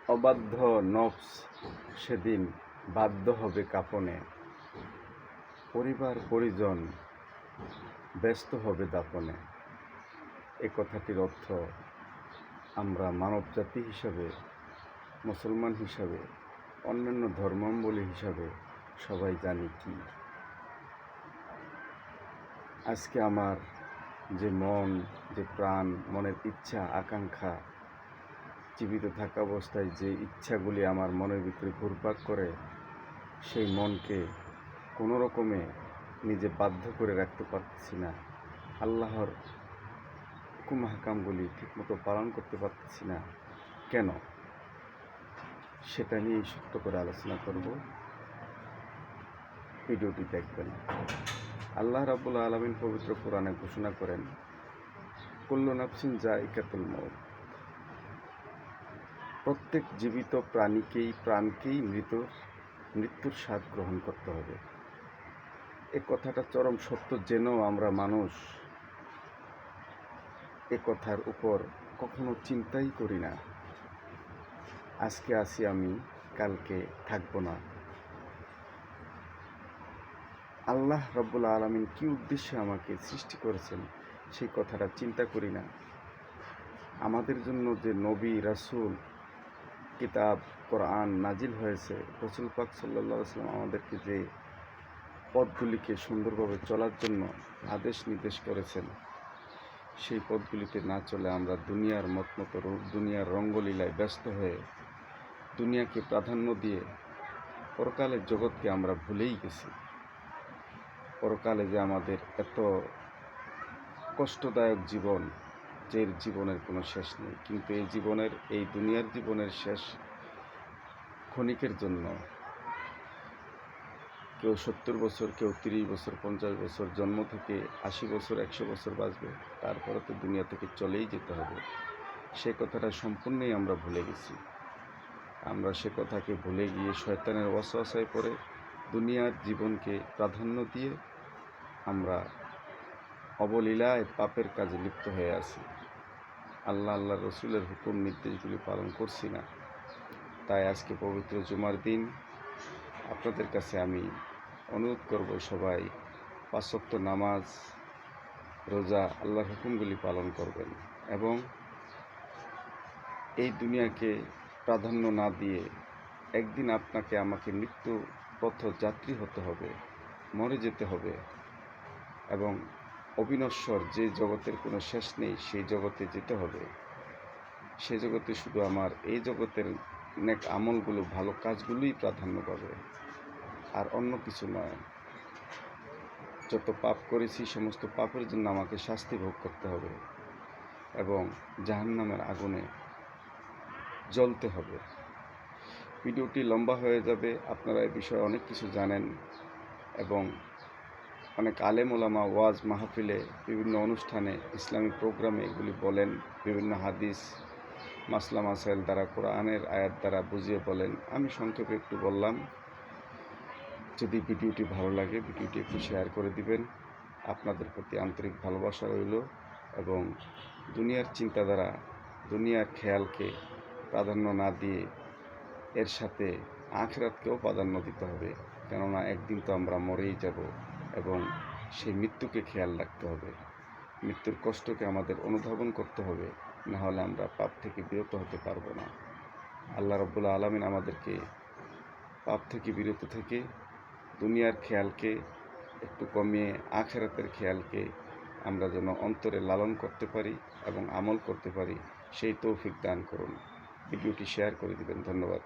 অবাধ্য নফস সেদিন বাধ্য হবে কাফনে, পরিবার পরিজন ব্যস্ত হবে দাফনে। এ কথাটির অর্থ আমরা মানবজাতি হিসাবে, মুসলমান হিসাবে, অন্যান্য ধর্মাবলম্বী হিসাবে সবাই জানি কি। আজকে আমার যে মন, যে প্রাণ, মনের ইচ্ছা আকাঙ্ক্ষা, জীবিত থাকা অবস্থায় যে ইচ্ছাগুলি আমার মনের ভিতরে ঘুরপাক করে, সেই মনকে কোনো রকমে নিজে বাধ্য করে রাখতে পারতেছি না। আল্লাহর হুকুম হাকামগুলি ঠিকমতো পালন করতে পারতেছি না কেন, সেটা নিয়েই সত্য করে আলোচনা করব। ভিডিওটি দেখবেন। আল্লাহ রাব্বুল আলামিন পবিত্র কোরআনে ঘোষণা করেন, কুল্লু নাফসিন যায়িকাতুল মউত। প্রত্যেক জীবিত প্রাণকেই মৃত্যুর স্বাদ গ্রহণ করতে হবে। এ কথাটা চরম সত্য জেনেও আমরা মানুষ এ কথার উপর কখনো চিন্তাই করি না। আজকে আছি আমি, কালকে থাকবো না। আল্লাহ রাব্বুল আলামিন কি উদ্দেশ্যে আমাকে সৃষ্টি করেছেন সেই কথাটা চিন্তা করি না। আমাদের জন্য যে নবী, রাসূল, কিতাব, কোরআন নাজিল হয়েছে, রাসূল পাক সাল্লাল্লাহু আলাইহি ওয়াসাল্লাম আমাদেরকে যে পথগুলিকে সুন্দরভাবে চলার জন্য আদেশ নির্দেশ করেছেন, সেই পথগুলিতে না চলে আমরা দুনিয়ার মতো দুনিয়ার রঙ্গলীলায় ব্যস্ত হয়ে দুনিয়াকে প্রাধান্য দিয়ে পরকালের জগৎকে আমরা ভুলেই গেছি। পরকালে যে আমাদের এত কষ্টদায়ক জীবন, যে জীবনের কোনো শেষ নেই, কিন্তু এই দুনিয়ার জীবনের শেষ ক্ষণিকের জন্য কেউ 70 বছর, কেউ 30 বছর, 50 বছর, জন্ম থেকে 80 বছর, 100 বছর বাঁচবে, তারপরে তো দুনিয়া থেকে চলেই যেতে হবে। সে কথাটা সম্পূর্ণই আমরা ভুলে গেছি। আমরা সে কথাকে ভুলে গিয়ে শয়তানের ওয়াসওয়াসায় পড়ে দুনিয়ার জীবনকে প্রাধান্য দিয়ে আমরা অবলীলায় পাপের কাজে লিপ্ত হয়ে আছি। আল্লাহ রসুলের হুকুম নির্দেশগুলি পালন করছি না। তাই আজকে পবিত্র জুমার দিন আপনাদের কাছে আমি অনুরোধ করব, সবাই 5 ওয়াক্ত নামাজ, রোজা, আল্লাহর হুকুমগুলি পালন করবেন এবং এই দুনিয়াকে প্রাধান্য না দিয়ে একদিন আপনাকে আমাকে মৃত্যু পথ যাত্রী হতে হবে, মরে যেতে হবে এবং অবিনশ্বর যে জগতের কোনো শেষ নেই সেই জগতে যেতে হবে। সে জগতে শুধু আমার এই জগতের নেক আমলগুলো, ভালো কাজগুলোই প্রাধান্য পাবে, আর অন্য কিছু নয়। যত পাপ করেছি সমস্ত পাপের জন্য আমাকে শাস্তি ভোগ করতে হবে এবং জাহান্নামের আগুনে জ্বলতে হবে। ভিডিওটি লম্বা হয়ে যাবে। আপনারা এই বিষয়ে অনেক কিছু জানেন এবং অনেক আলেম ওলামা ওয়াজ মাহফিলে, বিভিন্ন অনুষ্ঠানে, ইসলামী প্রোগ্রামে এগুলি বলেন, বিভিন্ন হাদিস মাসলা মাসাইল দ্বারা, কোরআনের আয়াত দ্বারা বুঝিয়ে বলেন। আমি সংক্ষেপে একটু বললাম। যদি ভিডিওটি ভালো লাগে, ভিডিওটি একটু শেয়ার করে দিবেন। আপনাদের প্রতি আন্তরিক ভালোবাসা রইল এবং দুনিয়ার চিন্তাধারা, দুনিয়ার খেয়ালকে প্রাধান্য না দিয়ে এর সাথে আখিরাতকেও প্রাধান্য দিতে হবে, কেননা একদিন তো আমরা মরেই যাব এবং সেই মৃত্যুকে খেয়াল রাখতে হবে। মৃত্যুর কষ্টকে আমাদের অনুধাবন করতে হবে, না হলে আমরা পাপ থেকে বিরত হতে পারবো না। আল্লাহ রাব্বুল আলামিন আমাদেরকে পাপ থেকে বিরত থেকে দুনিয়ার খেয়ালকে একটু কমিয়ে আখিরাতের খেয়ালকে আমরা যেন অন্তরে লালন করতে পারি এবং আমল করতে পারি, সেই তৌফিক দান করুন। ভিডিওটি শেয়ার করে দিবেন। ধন্যবাদ।